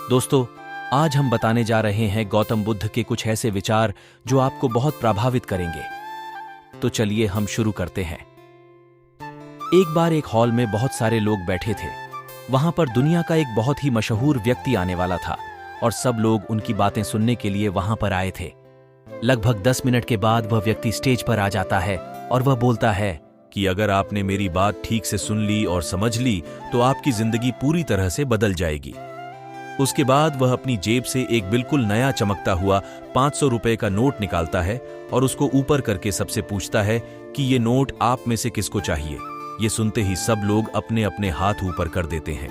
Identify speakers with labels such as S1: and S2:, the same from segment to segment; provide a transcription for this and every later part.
S1: दोस्तों, आज हम बताने जा रहे हैं गौतम बुद्ध के कुछ ऐसे विचार जो आपको बहुत प्रभावित करेंगे। तो चलिए हम शुरू करते हैं। एक बार एक हॉल में बहुत सारे लोग बैठे थे। वहां पर दुनिया का एक बहुत ही मशहूर व्यक्ति आने वाला था और सब लोग उनकी बातें सुनने के लिए वहां पर आए थे। लगभग 10 मिनट के बाद वह व्यक्ति स्टेज पर आ जाता है और वह बोलता है
S2: कि अगर आपने मेरी बात ठीक से सुन ली और समझ ली तो आपकी जिंदगी पूरी तरह से बदल जाएगी। उसके बाद वह अपनी जेब से एक बिल्कुल नया चमकता हुआ 500 रुपए का नोट निकालता है और उसको ऊपर करके सबसे पूछता है कि ये नोट आप में से किसको चाहिए। ये सुनते ही सब लोग अपने अपने हाथ ऊपर कर देते हैं।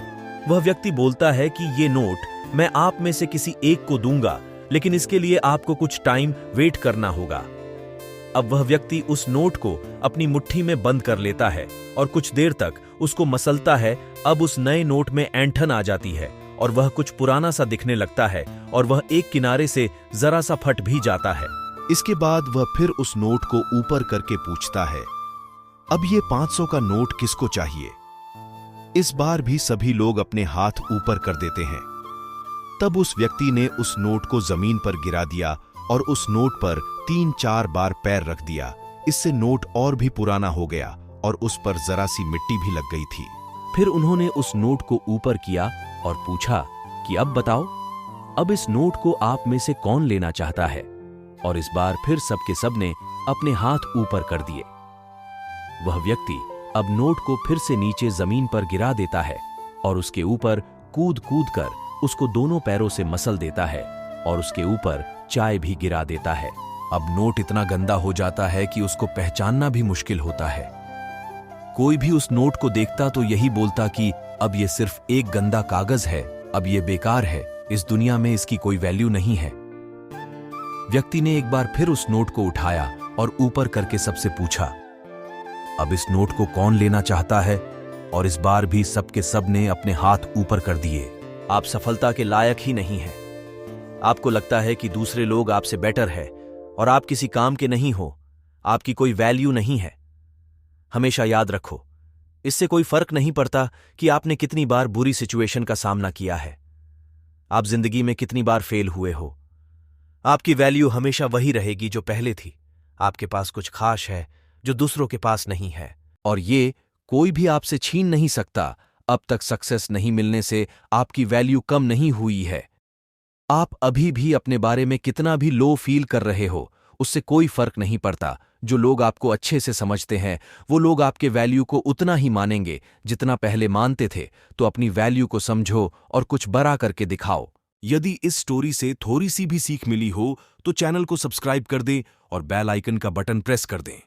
S2: वह व्यक्ति बोलता है कि ये नोट मैं आप में से किसी एक को दूंगा, लेकिन इसके लिए आपको कुछ टाइम वेट करना होगा। अब वह व्यक्ति उस नोट को अपनी मुट्ठी में बंद कर लेता है और कुछ देर तक उसको मसलता है। अब उस नए नोट में ऐंठन आ जाती है और वह कुछ पुराना सा दिखने लगता है और वह एक किनारे से जरा सा फट भी जाता है।
S3: इसके बाद वह फिर उस नोट को ऊपर करके पूछता है, अब ये 500 का नोट किसको चाहिए। इस बार भी सभी लोग अपने हाथ ऊपर कर देते हैं। तब उस व्यक्ति ने उस नोट को जमीन पर गिरा दिया और उस नोट पर 3-4 बार पैर रख दिया। इससे नोट और भी पुराना हो गया और उस पर जरा सी मिट्टी भी लग गई थी।
S1: फिर उन्होंने उस नोट को ऊपर किया और पूछा कि अब बताओ, अब इस नोट को आप में से कौन लेना चाहता है। और इस बार फिर सबके सब ने अपने हाथ ऊपर कर दिए। वह व्यक्ति अब नोट को फिर से नीचे जमीन पर गिरा देता है और उसके ऊपर कूद कूद कर उसको दोनों पैरों से मसल देता है और उसके ऊपर चाय भी गिरा देता है।
S2: अब नोट इतना गंदा हो जाता है कि उसको पहचानना भी मुश्किल होता है। कोई भी उस नोट को देखता तो यही बोलता कि अब ये सिर्फ एक गंदा कागज है, अब ये बेकार है, इस दुनिया में इसकी कोई वैल्यू नहीं है। व्यक्ति ने एक बार फिर उस नोट को उठाया और ऊपर करके सबसे पूछा, अब इस नोट को कौन लेना चाहता है। और इस बार भी सबके सब ने अपने हाथ ऊपर कर दिए।
S1: आप सफलता के लायक ही नहीं हैं। आपको लगता है कि दूसरे लोग आपसे बेटर है और आप किसी काम के नहीं हो, आपकी कोई वैल्यू नहीं है। हमेशा याद रखो, इससे कोई फर्क नहीं पड़ता कि आपने कितनी बार बुरी सिचुएशन का सामना किया है, आप जिंदगी में कितनी बार फेल हुए हो। आपकी वैल्यू हमेशा वही रहेगी जो पहले थी। आपके पास कुछ खास है जो दूसरों के पास नहीं है और ये कोई भी आपसे छीन नहीं सकता। अब तक सक्सेस नहीं मिलने से आपकी वैल्यू कम नहीं हुई है। आप अभी भी अपने बारे में कितना भी लो फील कर रहे हो, उससे कोई फर्क नहीं पड़ता। जो लोग आपको अच्छे से समझते हैं वो लोग आपके वैल्यू को उतना ही मानेंगे जितना पहले मानते थे। तो अपनी वैल्यू को समझो और कुछ बड़ा करके दिखाओ।
S2: यदि इस स्टोरी से थोड़ी सी भी सीख मिली हो तो चैनल को सब्सक्राइब कर दें और बेल आइकन का बटन प्रेस कर दें।